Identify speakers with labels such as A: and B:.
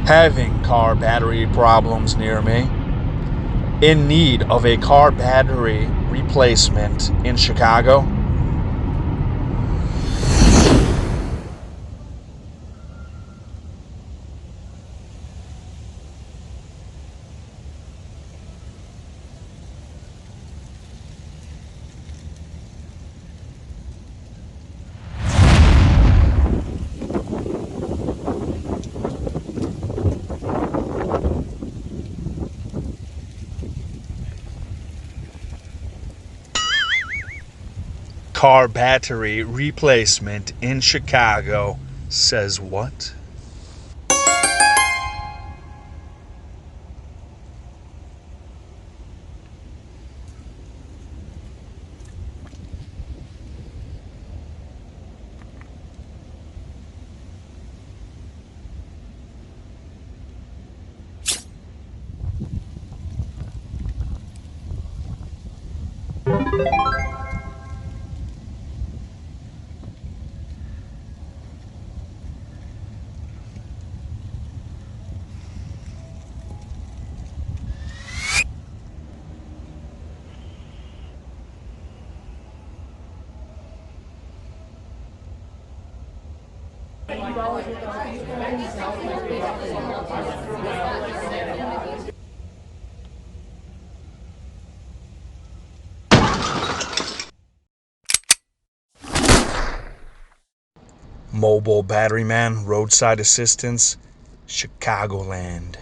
A: Having car battery problems near me. In need of a car battery replacement in Chicago. Car battery replacement in Chicago says what? Mobile Battery Man Roadside Assistance, Chicagoland.